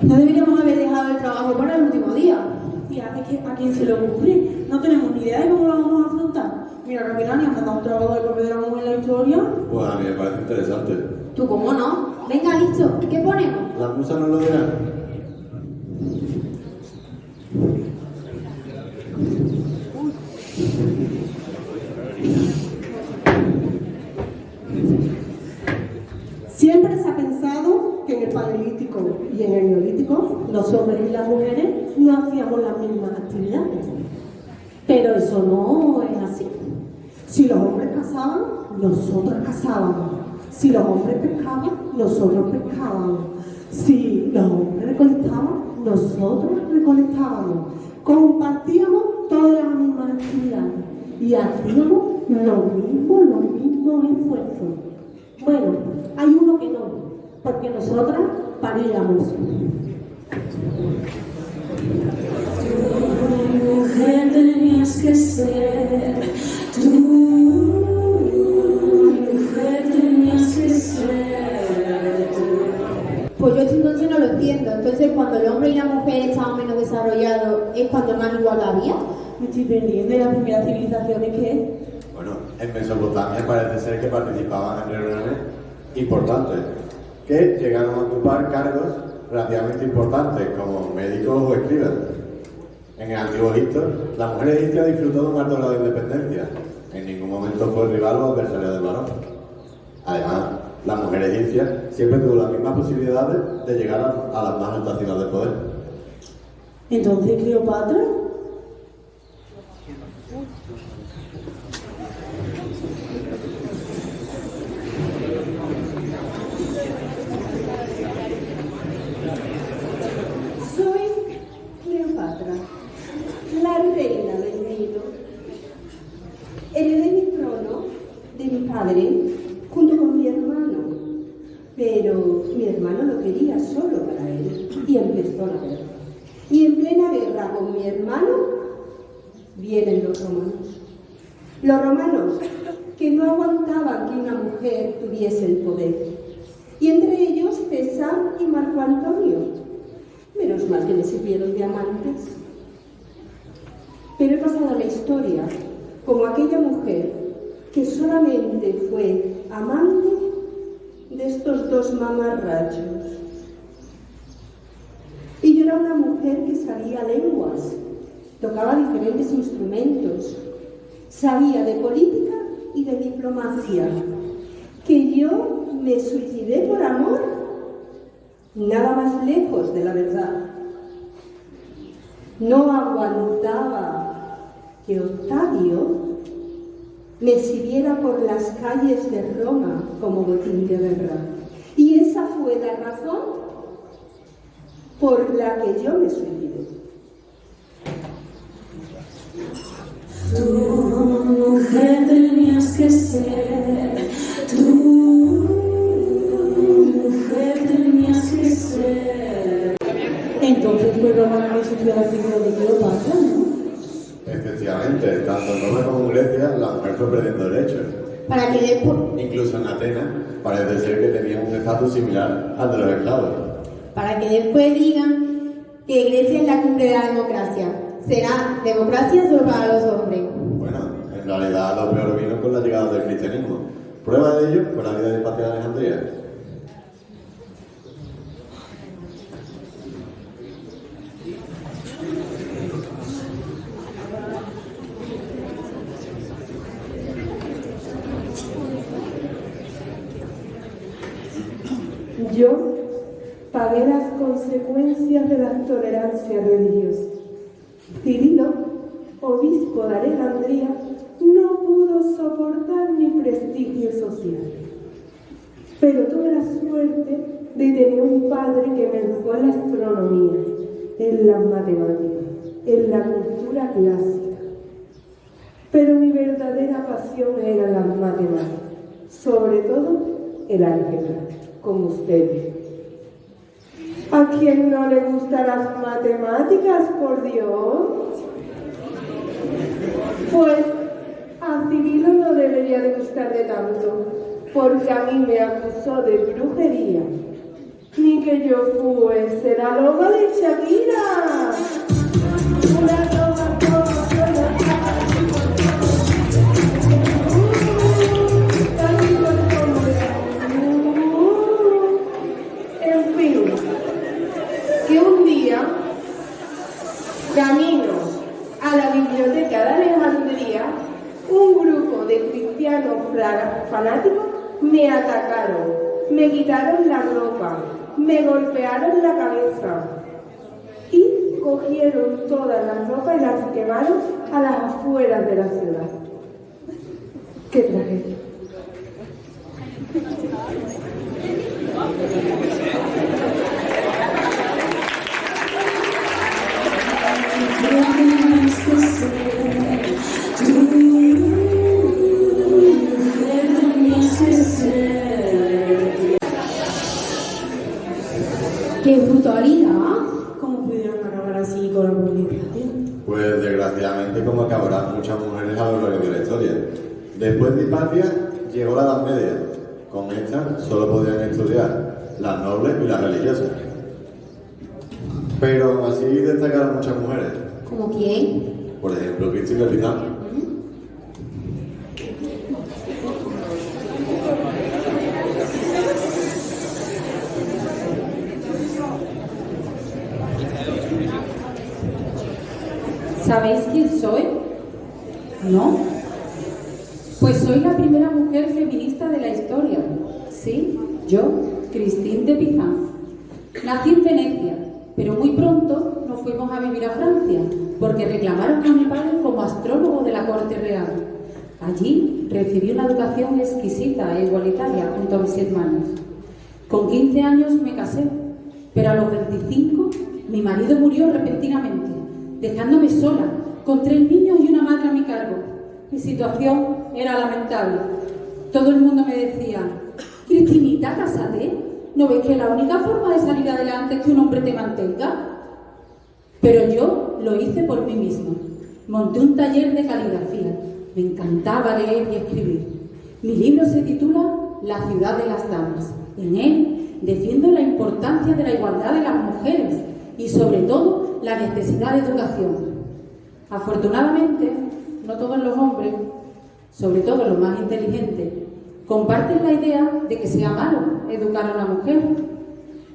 No deberíamos haber dejado el trabajo para el último día. Fíjate que a quién se le ocurre. No tenemos ni idea de cómo lo vamos a afrontar. Mira, Raquel, ni han mandado un trabajo de papel de la mujer en la historia. Pues a mí me parece interesante. ¿Tú cómo no? Venga, listo. ¿Qué ponemos? ¿Las musas no lo dirán? Siempre se ha pensado que en el paleolítico y en el neolítico los hombres y las mujeres no hacíamos las mismas actividades. Pero eso no es así. Si los hombres cazaban, nosotros cazábamos. Si los hombres pescaban, nosotros pescábamos. Si los hombres recolectaban, nosotros recolectábamos. Compartíamos todas las mismas actividades y hacíamos los mismos esfuerzos. Bueno, hay uno que no, porque nosotras paríamos. Mujer tenías que ser, tú mujer tenías que ser tú. Pues yo entonces no lo entiendo. Entonces, cuando el hombre y la mujer estaban menos desarrollados, ¿es cuando más igualdad había? Me estoy perdiendo. ¿Y las primeras civilizaciones qué? Bueno, en Mesopotamia parece ser que participaban en reuniones importantes, que llegaron a ocupar cargos relativamente importantes, como médicos o escribas. En el Antiguo Egipto, la mujer egipcia disfrutó de un alto grado de independencia. En ningún momento fue rival o adversario del varón. Además, la mujer egipcia siempre tuvo las mismas posibilidades de llegar a las más altas cimas del poder. Entonces, Cleopatra. Soy Cleopatra, la reina del Nilo. Heredé mi trono de mi padre junto con mi hermano, pero mi hermano lo quería solo para él y empezó la guerra. Y en plena guerra con mi hermano vienen los romanos. Los romanos que no aguantaban que una mujer tuviese el poder. Y entre ellos César y Marco Antonio. Menos mal que me sirvieron de amantes. Pero he pasado a la historia como aquella mujer que solamente fue amante de estos dos mamarrachos. Y yo era una mujer que sabía lenguas, tocaba diferentes instrumentos, sabía de política y de diplomacia. Que yo me suicidé por amor, nada más lejos de la verdad. No aguantaba que Octavio me siguiera por las calles de Roma como botín de guerra. Y esa fue la razón por la que yo me suicidé. Tú mujer tenías que ser, tú mujer tenías que ser. Entonces fue Roma que sufrió la figura de Cleopatra, ¿no? Efectivamente, tanto en Roma como en Grecia, la mujer fue perdiendo derechos. Para que después, Incluso en Atenas parece ser que tenía un estatus similar al de los esclavos. para que después digan que Grecia es la cumbre de la democracia. ¿Será democracia solo para los hombres? Bueno, en realidad lo peor vino con la llegada del cristianismo. Prueba de ello fue la vida de Hipatia de Alejandría. Yo pagué las consecuencias de la tolerancia religiosa. Cirilo, obispo de Alejandría, no pudo soportar mi prestigio social. Pero tuve la suerte de tener un padre que me educó en la astronomía, en las matemáticas, en la cultura clásica. Pero mi verdadera pasión eran las matemáticas, sobre todo el álgebra, como ustedes. ¿A quién no le gustan las matemáticas, por Dios? Pues a Cirilo no debería de gustarle tanto, porque a mí me acusó de brujería. Ni que yo fuese la loba de Shakira. Una loba toda en fin, que un día, camino a la biblioteca de Alejandría, un grupo de cristianos fanáticos me atacaron, me quitaron la ropa, me golpearon la cabeza y cogieron todas las ropas y las quemaron a las afueras de la ciudad. ¡Qué tragedia! ¡Qué brutalidad! ¿Cómo pudieron acabar así con la publicación? Pues desgraciadamente como acabarán muchas mujeres a lo largo de la historia. Después de Hipatia llegó la Edad Media. Con esta solo podían estudiar las nobles y las religiosas. Pero aún así destacaron muchas mujeres. ¿Como quién? Por ejemplo, Cristina Pizarro. ¿Sabéis quién soy? ¿No? Pues soy la primera mujer feminista de la historia. Sí, yo, Christine de Pizan. Nací en Venecia, pero muy pronto nos fuimos a vivir a Francia, porque reclamaron a mi padre como astrólogo de la corte real. Allí recibí una educación exquisita e igualitaria junto a mis hermanos. Con 15 años me casé, pero a los 25 mi marido murió repentinamente, dejándome sola, con 3 niños y una madre a mi cargo. Mi situación era lamentable. Todo el mundo me decía: Cristinita, cásate, ¿no ves que la única forma de salir adelante es que un hombre te mantenga? Pero yo lo hice por mí misma. Monté un taller de caligrafía. Me encantaba leer y escribir. Mi libro se titula La ciudad de las damas. En él defiendo la importancia de la igualdad de las mujeres y sobre todo la necesidad de educación. Afortunadamente, no todos los hombres, sobre todo los más inteligentes, comparten la idea de que sea malo educar a una mujer.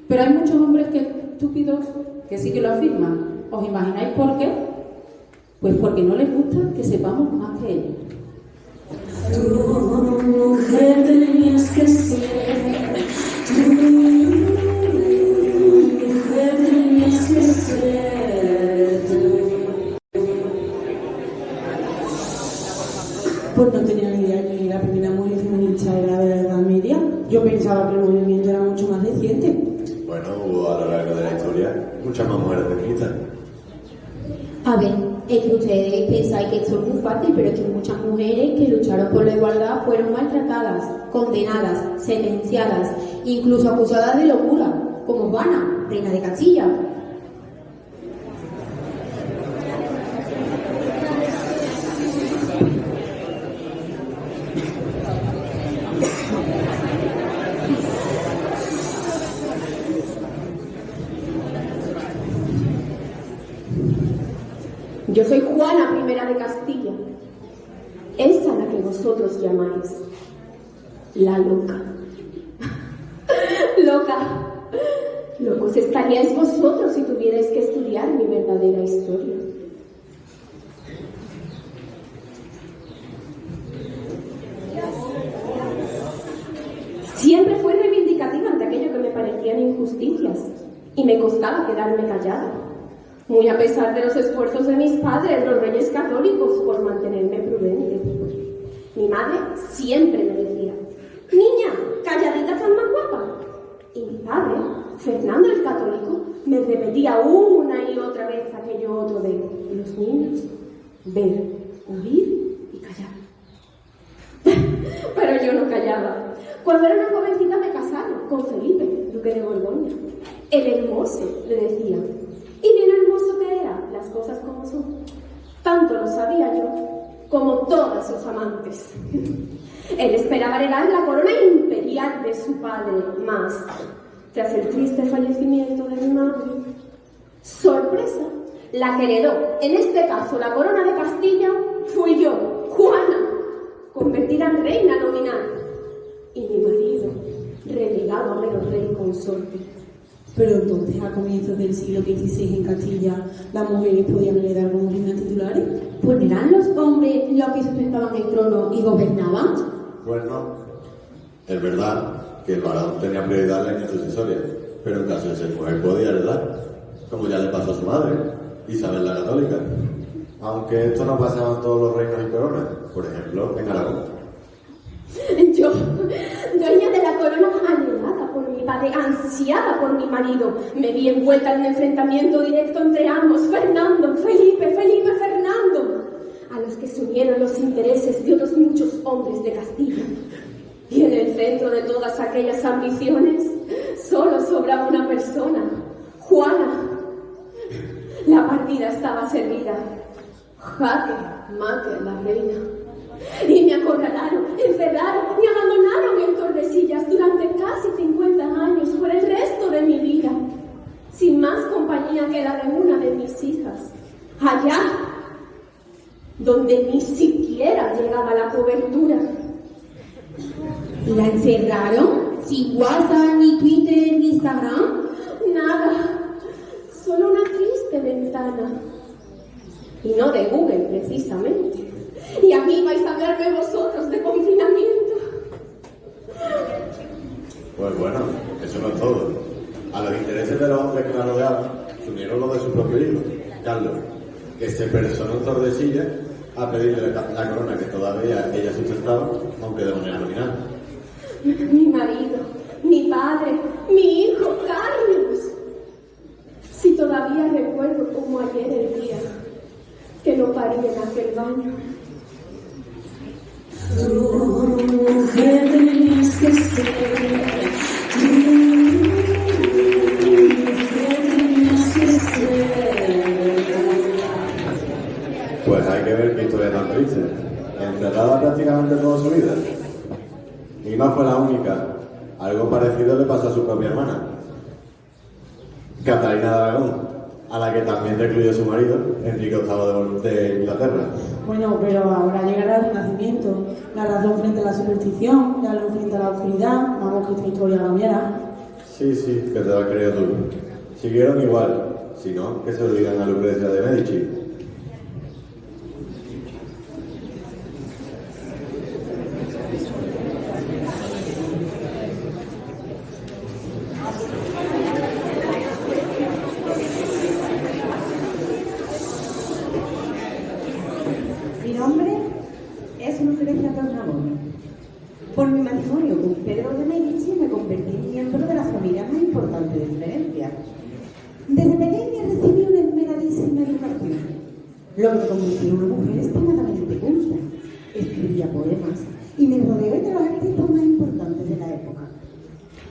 Pero hay muchos hombres estúpidos que sí que lo afirman. ¿Os imagináis por qué? Pues porque no les gusta que sepamos más que ellos. Tu mujer tenías que ser, tu mujer tenías que ser tú. Pues no tenía ni idea que la primera mujer feminista era de la Edad Media. Yo pensaba que el movimiento era mucho más reciente. Bueno, hubo a lo largo de la historia muchas más mujeres feministas. A ver, es que ustedes pensáis que esto es muy fácil, pero es que muchas mujeres que lucharon por la igualdad fueron maltratadas, condenadas, sentenciadas, incluso acusadas de locura, como Juana, reina de Castilla. Yo soy Juana I de Castilla, esa a la que vosotros llamáis la loca. Loca. Locos estaríais vosotros si tuvierais que estudiar mi verdadera historia. Siempre fui reivindicativa ante aquello que me parecían injusticias y me costaba quedarme callada. Muy a pesar de los esfuerzos de mis padres, los reyes católicos, por mantenerme prudente. Mi madre siempre me decía: niña, calladita estás más guapa. Y mi padre, Fernando el Católico, me repetía una y otra vez aquello otro de los niños: ver, oír y callar. Pero yo no callaba. Cuando era una jovencita me casaron con Felipe, duque de Borgoña. El hermoso, le decía. Y bien hermoso que era, las cosas como son. Tanto lo sabía yo, como todas sus amantes. Él esperaba heredar la corona imperial de su padre, más tras el triste fallecimiento de mi madre. Sorpresa, la que heredó, en este caso la corona de Castilla, fui yo, Juana, convertida en reina nominal, y mi marido, relegado a menos rey consorte. Pero entonces, a comienzos del siglo XVI en Castilla, ¿las mujeres podían heredar como reinas titulares? Pues ¿no eran los hombres los que sustentaban el trono y gobernaban? Pues no. Es verdad que el varón tenía prioridad en la línea sucesoria, pero en caso de ser mujer podía heredar, como ya le pasó a su madre, Isabel la Católica. Aunque esto no pasaba en todos los reinos y coronas, por ejemplo, en Aragón. Yo, dueña de la corona, anhelada por mi padre, ansiada por mi marido, me vi envuelta en un enfrentamiento directo entre ambos, Fernando, Felipe, Fernando, a los que se unieron los intereses de otros muchos hombres de Castilla. Y en el centro de todas aquellas ambiciones, solo sobraba una persona, Juana. La partida estaba servida. Jaque mate la reina. Y me acorralaron, encerraron y abandonaron en Tordesillas durante casi 50 años por el resto de mi vida, sin más compañía que la de una de mis hijas, allá donde ni siquiera llegaba la cobertura. ¿La encerraron? ¿Sin WhatsApp, ni Twitter, ni Instagram? Nada, solo una triste ventana. Y no de Google, precisamente. Y aquí vais a hablarme vosotros de confinamiento. Pues bueno, eso no es todo. A los intereses de los hombres que la rodeaban, se unieron los de su propio hijo, Carlos, que se personó en Tordesillas a pedirle la corona que todavía ella sustentaba, aunque de manera nominal. Mi marido, mi padre, mi hijo, Carlos. Si todavía recuerdo como ayer el día que lo parí en aquel baño. Mujer tenías que ser, tenías que ser. Pues hay que ver qué historia tan triste. Encerrada prácticamente toda su vida. Mima fue la única. Algo parecido le pasó a su propia hermana, Catalina de Aragón, a la que también recluyó su marido, Enrique VIII de Inglaterra. Bueno, pero ahora llegará el Renacimiento, la razón frente a la superstición, la luz frente a la oscuridad. Vamos, que esta historia cambiará. Sí, que te lo has creído tú. Siguieron igual, si no, que se lo digan a Lucrecia de Medici. Mi nombre es Lucrecia Tornabono. Por mi matrimonio con Pedro de Medici me convertí en miembro de la familia más importante de Florencia. Desde pequeña recibí una esmeradísima educación, lo que me convirtió en una mujer extremadamente culta. Escribía poemas y me rodeé de los artistas más importantes de la época.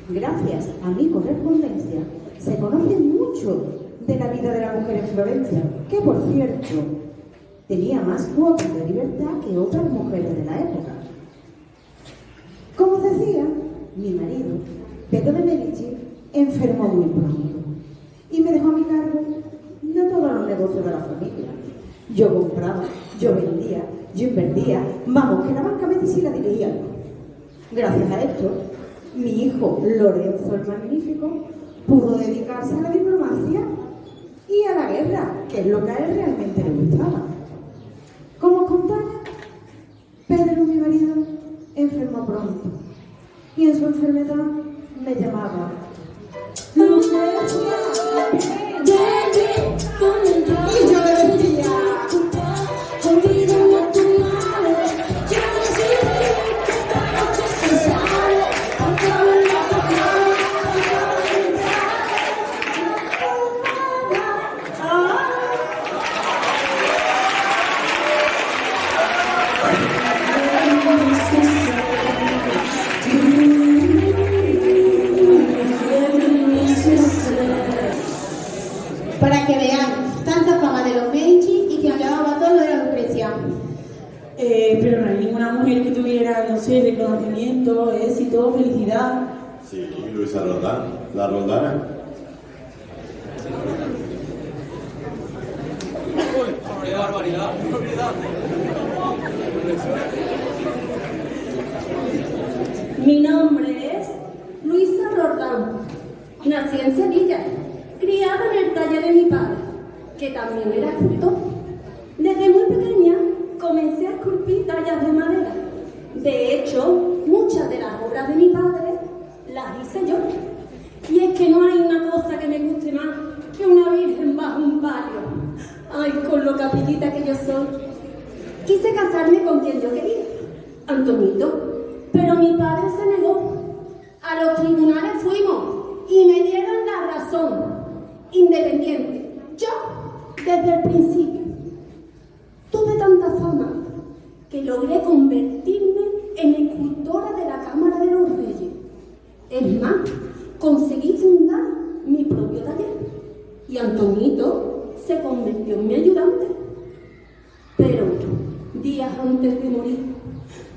Gracias a mi correspondencia se conoce mucho de la vida de la mujer en Florencia, que por cierto tenía más cuotas de libertad que otras mujeres de la época. Como decía, mi marido, Pedro de Medici, enfermó muy pronto y me dejó a mi cargo no todos los negocios de la familia. Yo compraba, yo vendía, yo invertía, vamos, que la banca Medici la dirigía yo. Gracias a esto, mi hijo Lorenzo el Magnífico pudo dedicarse a la diplomacia y a la guerra, que es lo que a él realmente le gustaba. Como os contaba, Pedro, mi marido, enfermó pronto y en su enfermedad me llamaba. Y yo le decía. Para que vean, tanta fama de los Medici y que hablaba todo de la Lucrecia. Pero no hay ninguna mujer que tuviera, no sé, reconocimiento, éxito, felicidad. Sí, Luisa Roldán. la Roldana. ¡Qué barbaridad! Mi nombre es Luisa Roldán. Nací en Sevilla, criada en el taller de mi padre, que también era escultor. Desde muy pequeña comencé a esculpir tallas de madera. De hecho, muchas de las obras de mi padre las hice yo. Y es que no hay una cosa que me guste más que una virgen bajo un palio. Ay, con lo capillita que yo soy. Quise casarme con quien yo quería, Antonito, pero mi padre se negó. A los tribunales fuimos y me dieron la razón. Independiente. Yo, desde el principio, tuve tanta fama que logré convertirme en escultora de la Cámara de los Reyes. Es más, conseguí fundar mi propio taller y Antonito se convirtió en mi ayudante. Pero días antes de morir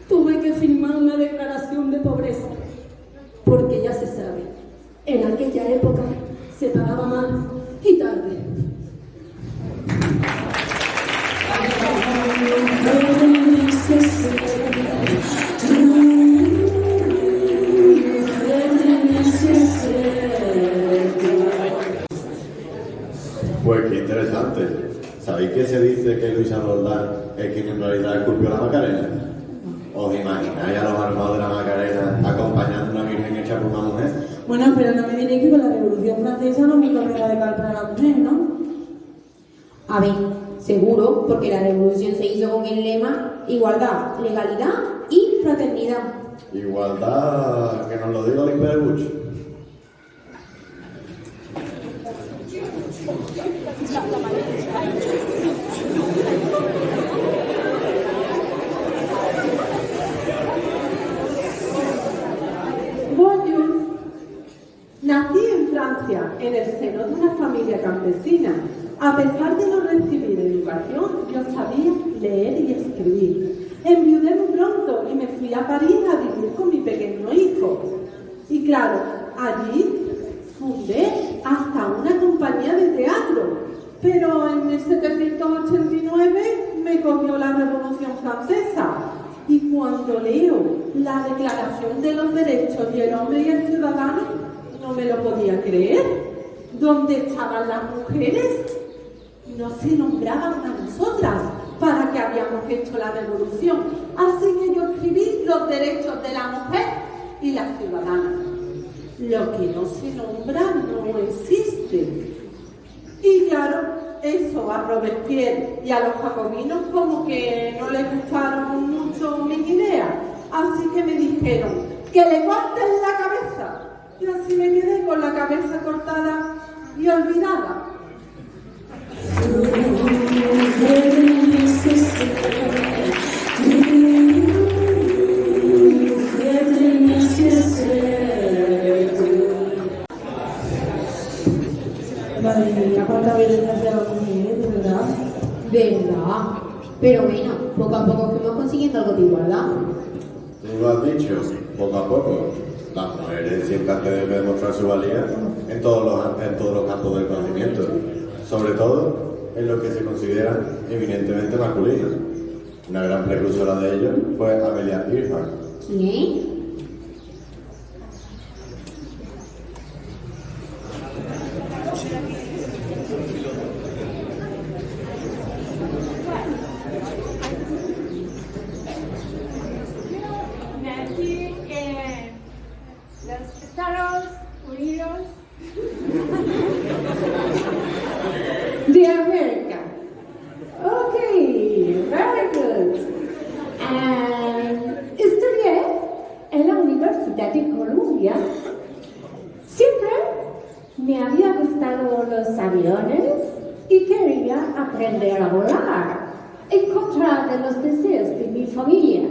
tuve que firmar una declaración de pobreza, porque ya se sabe, en aquella época se pagaba mal y tarde. Pues qué interesante. ¿Sabéis que se dice que Luisa Roldán es quien en realidad esculpió la Macarena? ¿Os imagináis a los armados de la Macarena acompañando a una virgen hecha por una mujer? Bueno, pero no me diréis que con la Revolución Francesa no hubo un cambio radical para la mujer, ¿no? A ver, seguro, porque la revolución se hizo con el lema igualdad, legalidad y fraternidad. Igualdad, que nos lo diga Olimpia de Buch. Bonjour. Nací en Francia, en el seno de una familia campesina. A pesar de no recibir educación, yo sabía leer y escribir. Enviudé muy pronto y me fui a París a vivir con mi pequeño hijo. Y claro, allí fundé hasta una compañía de teatro. Pero en 1789 me cogió la Revolución Francesa. Y cuando leo la Declaración de los Derechos del Hombre y el Ciudadano, no me lo podía creer. ¿Dónde estaban las mujeres? No se nombraban a nosotras para que habíamos hecho la revolución. Así que yo escribí los derechos de la mujer y la ciudadana. Lo que no se nombra no existe. Y claro, eso a Robespierre y a los jacobinos como que no les gustaron mucho mis ideas. Así que me dijeron que le corten la cabeza. Y así me quedé con la cabeza cortada y olvidada. Madre mía, cuánta violencia hacia las mujeres, de verdad. ¿Verdad? Pero bueno, poco a poco fuimos consiguiendo algo de igualdad. Tú lo has dicho, poco a poco. Las mujeres siempre han tenido que demostrar su valía en todos los campos del conocimiento, sobre todo en los que se consideran eminentemente masculinos. Una gran precursora de ello fue Amelia Earhart. ¿Quién? Nací en los Estados Unidos de América. Okay, very good. Estudié en la Universidad de Columbia. Siempre me había gustado los aviones y quería aprender a volar en contra de los deseos de mi familia.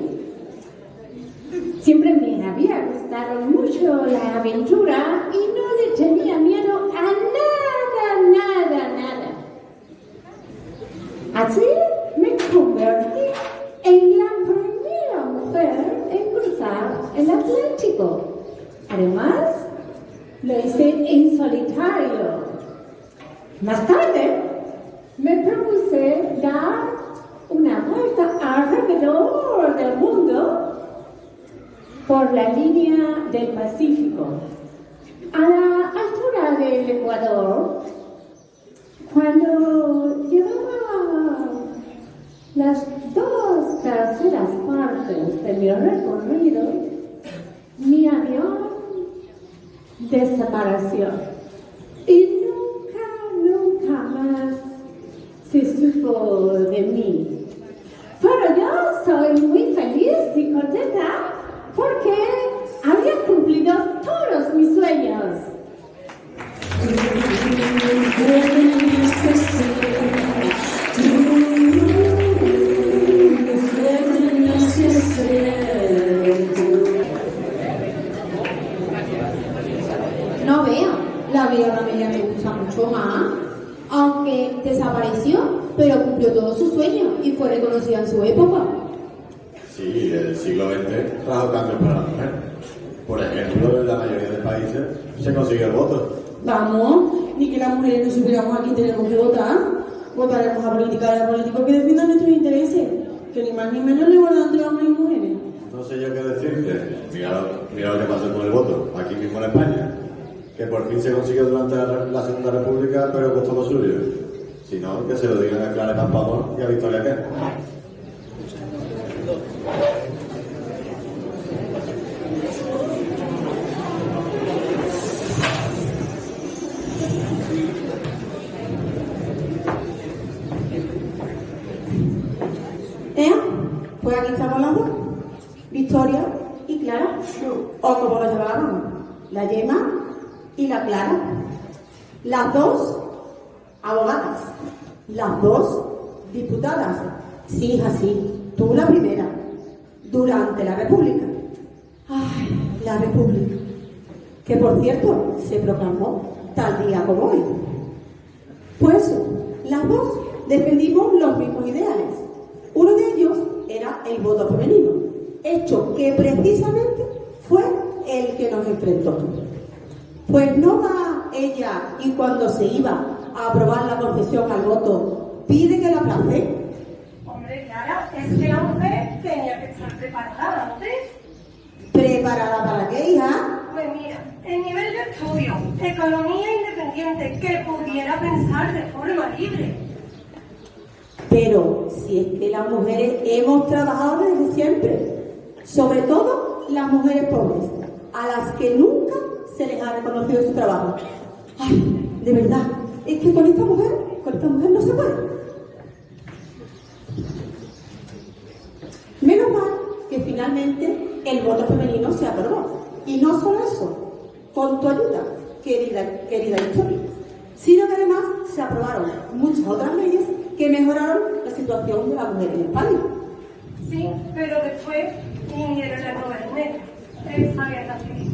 Siempre me había gustado mucho la aventura y no le tenía miedo a nada. Así me convertí en la primera mujer en cruzar el Atlántico. Además, lo hice Más tarde, me propuse dar una vuelta alrededor del mundo por la línea del Pacífico, a la altura del Ecuador. Cuando llevaba las 2/3 partes de mi recorrido, mi avión desapareció y nunca más se supo de mí. Pero yo soy muy feliz y contenta porque había cumplido todos mis sueños. No vea, la vida Amelia me gusta mucho más, aunque desapareció, pero cumplió todos sus sueños y fue reconocida en su época. Sí, el siglo XX trajo cambios para la mujer. Por ejemplo, en la mayoría de países se consiguió el voto. Vamos, ni que las mujeres no supiéramos a quién tenemos que votar. Votaremos a políticas y a políticos que defiendan nuestros intereses, que ni más ni menos le guardan entre hombres y mujeres. No sé yo qué decirte. Mira lo que pasó con el voto, aquí mismo en España. Que por fin se consiguió durante la Segunda República, pero costó lo suyo. Si no, que se lo digan a Clara Campoamor y a Victoria Kent. Pues aquí estamos las dos, Victoria y Clara, o como lo llamábamos, la Yema y la Clara. Las dos abogadas, las dos diputadas. Sí, hija, sí, tú la primera, durante la República. Ay, la República, que por cierto se proclamó tal día como hoy. Pues eso, las dos defendimos los mismos ideales. Uno de ellos era el voto femenino, hecho que precisamente fue el que nos enfrentó. Pues no va ella y cuando se iba a aprobar la concesión al voto pide que la aplace. Hombre, Clara, es que la mujer tenía que estar preparada antes. ¿Preparada para qué, hija? Pues mira, el nivel de estudio, economía independiente, que pudiera pensar de forma libre. Pero si es que las mujeres hemos trabajado desde siempre, sobre todo las mujeres pobres, a las que nunca se les ha reconocido su trabajo. Ay, de verdad, es que con esta mujer no se puede. Menos mal que finalmente el voto femenino se aprobó. Y no solo eso, con tu ayuda, querida Victoria, sino que además se aprobaron muchas otras leyes que mejoraron la situación de la mujer en España. Sí, pero después vinieron las novelas negras, esa guerra civil.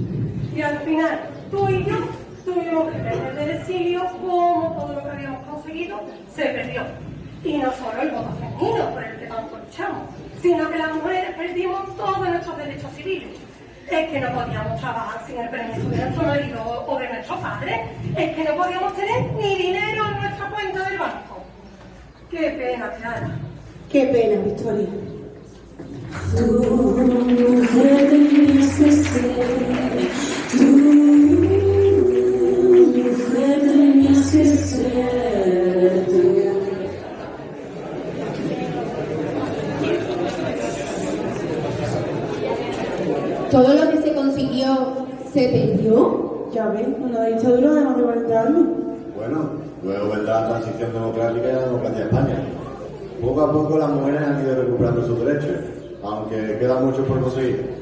Y al final, tú y yo tuvimos que perder del exilio, como todo lo que habíamos conseguido se perdió. Y no solo el voto femenino, por el que tanto luchamos, sino que las mujeres perdimos todos nuestros derechos civiles. Es que no podíamos trabajar sin el permiso de nuestro marido o de nuestro padre. Es que no podíamos tener ni dinero en nuestra cuenta del banco. ¡Qué pena, Clara! ¡Qué pena, Victoria! Todo lo que se consiguió se perdió. Ya ves, una dictadura de más de 40 años. Bueno, luego vendrá la transición democrática y la democracia de España. Poco a poco las mujeres han ido recuperando sus derechos, aunque queda mucho por conseguir.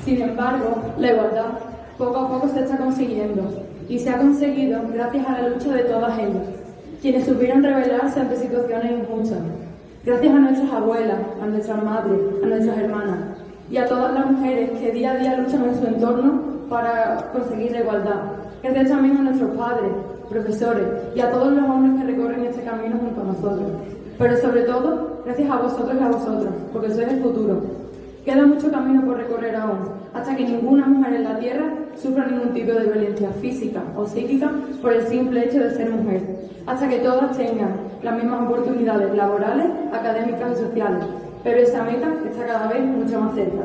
Sin embargo, la igualdad poco a poco se está consiguiendo, y se ha conseguido gracias a la lucha de todas ellas, quienes supieron rebelarse ante situaciones injustas, gracias a nuestras abuelas, a nuestras madres, a nuestras hermanas, y a todas las mujeres que día a día luchan en su entorno para conseguir la igualdad, gracias también a nuestros padres, profesores, y a todos los hombres que recorren este camino junto a nosotros, pero sobre todo, gracias a vosotros y a vosotras, porque sois el futuro. Queda mucho camino por recorrer aún, hasta que ninguna mujer en la Tierra sufra ningún tipo de violencia física o psíquica por el simple hecho de ser mujer, hasta que todas tengan las mismas oportunidades laborales, académicas y sociales. Pero esa meta está cada vez mucho más cerca.